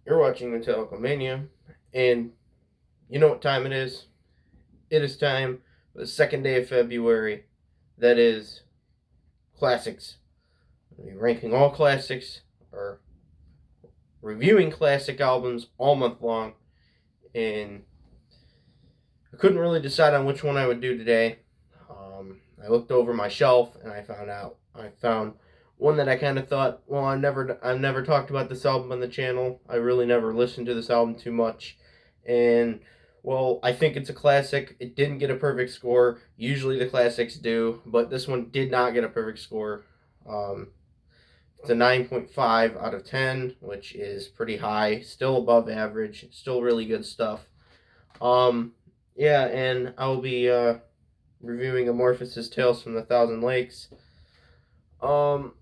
You're watching Metallicomania, and you know what time it is? It is time for the second day of February. That is classics. We'll be ranking all classics, or reviewing classic albums all month long, and I couldn't really decide on which one I would do today. I looked over my shelf and I found one that I kind of thought, well, I've never talked about this album on the channel. I really never listened to this album too much, and well, I think it's a classic. It didn't get a perfect score. Usually the classics do, but this one did not get a perfect score. Um, it's a 9.5 out of 10, which is pretty high. Still above average. Still really good stuff. Um, yeah, and I'll be reviewing Amorphis Tales from the Thousand Lakes. Um,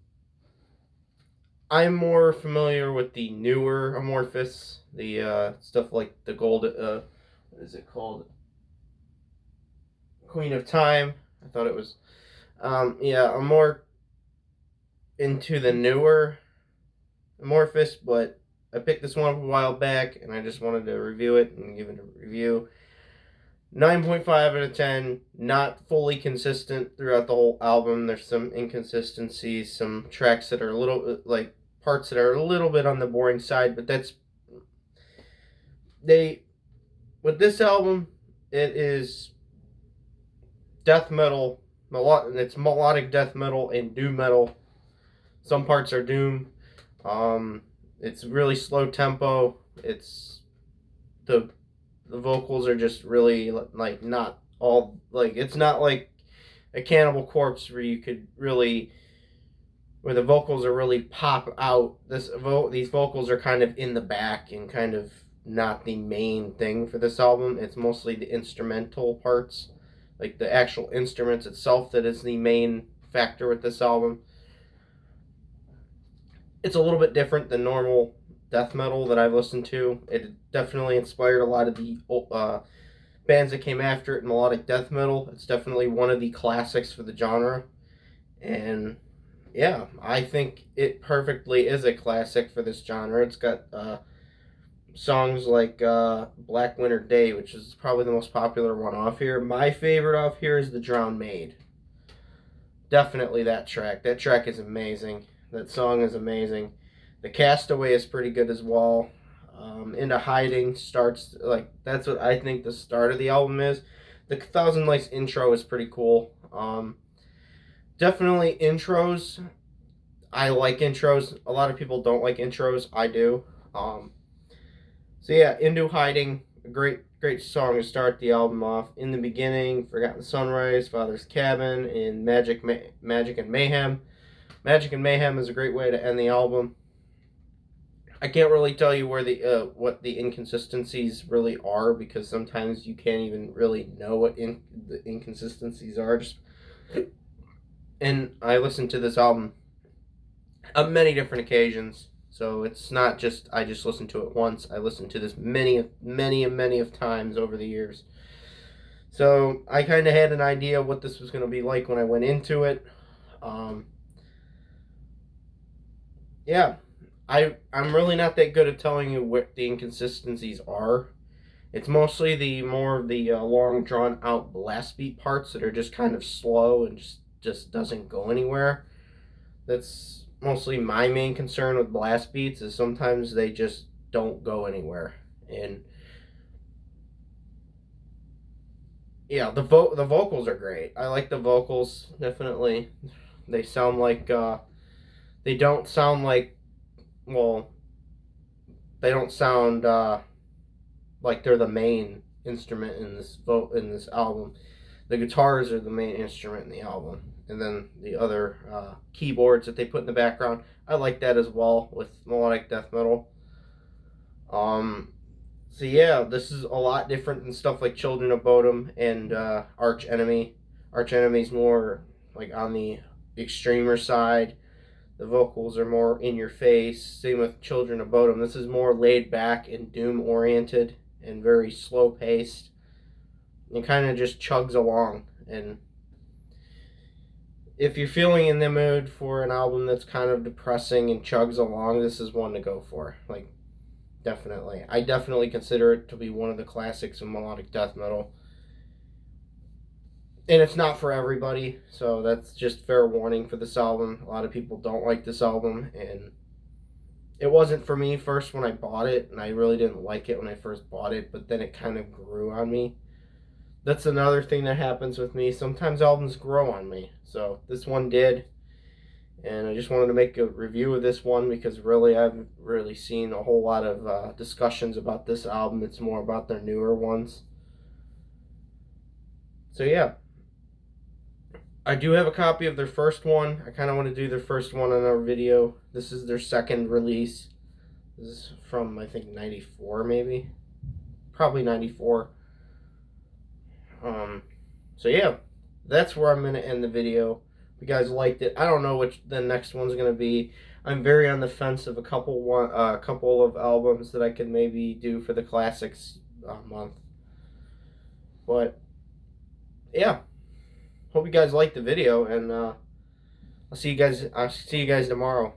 I'm more familiar with the newer Amorphis, the stuff like the gold. What is it called? Queen of Time. I thought it was. Yeah, I'm more into the newer Amorphis, but I picked this one up a while back, and I just wanted to review it and give it a review. 9.5 out of 10, not fully consistent throughout the whole album. There's some inconsistencies, some tracks that are a little, like, parts that are a little bit on the boring side, but they, with this album, it is death metal, it's melodic death metal and doom metal. Some parts are doom. It's really slow tempo. It's the the vocals are just really like not all like it's not like a Cannibal Corpse where you could really where the vocals are really pop out. These vocals are kind of in the back and kind of not the main thing for this album. It's mostly the instrumental parts, like the actual instruments itself, that is the main factor with this album. It's a little bit different than normal death metal that I've listened to. It definitely inspired a lot of the bands that came after it in melodic death metal. It's definitely one of the classics for the genre. And yeah, I think it perfectly is a classic for this genre. It's got songs like Black Winter Day, which is probably the most popular one off here. My favorite off here is The Drowned Maid. Definitely that track. That track is amazing. That song is amazing. The Castaway is pretty good as well. Into Hiding starts like that's what I think the start of the album is. The Thousand Lakes intro is pretty cool. Definitely intros. I like intros. A lot of people don't like intros. I do. Um, so yeah, Into Hiding, a great song to start the album off. In the Beginning, Forgotten Sunrise, Father's Cabin, and Magic and Mayhem. Magic and Mayhem is a great way to end the album. I can't really tell you where the what the inconsistencies really are because sometimes you can't even really know what the inconsistencies are. And I listened to this album on many different occasions, so it's not just I just listened to it once. I listened to this many of times over the years. So I kind of had an idea of what this was going to be like when I went into it. Um, yeah, I'm really not that good at telling you what the inconsistencies are. It's mostly the more of the long drawn out blast beat parts that are just kind of slow and just doesn't go anywhere. That's mostly my main concern with blast beats is sometimes they just don't go anywhere. And yeah, the vocals are great. I like the vocals definitely. They sound like they don't sound like well they don't sound like they're the main instrument in this album. The guitars are the main instrument in the album, and then the other keyboards that they put in the background. I like that as well with melodic death metal. Um, so yeah, this is a lot different than stuff like Children of Bodom and Arch Enemy. Arch Enemy's more like on the extremer side. The vocals are more in your face. Same with Children of Bodom. This is more laid back and doom oriented and very slow paced. It kind of just chugs along. And if you're feeling in the mood for an album that's kind of depressing and chugs along, this is one to go for. Like Definitely. I definitely consider it to be one of the classics of melodic death metal. And it's not for everybody, so that's just fair warning for this album. A lot of people don't like this album, and it wasn't for me first when I bought it, and I really didn't like it when I first bought it, but then it kind of grew on me. That's another thing that happens with me. Sometimes albums grow on me. So this one did, and I just wanted to make a review of this one because really I haven't really seen a whole lot of discussions about this album. It's more about their newer ones. So yeah, I do have a copy of their first one. I kind of want to do their first one on our video. This is their second release. This is from, I think, 94 maybe. Probably 94. So yeah, that's where I'm going to end the video. If you guys liked it, I don't know which the next one's going to be. I'm very on the fence of a couple of albums that I could maybe do for the classics month. But yeah, hope you guys liked the video, and I'll see you guys tomorrow.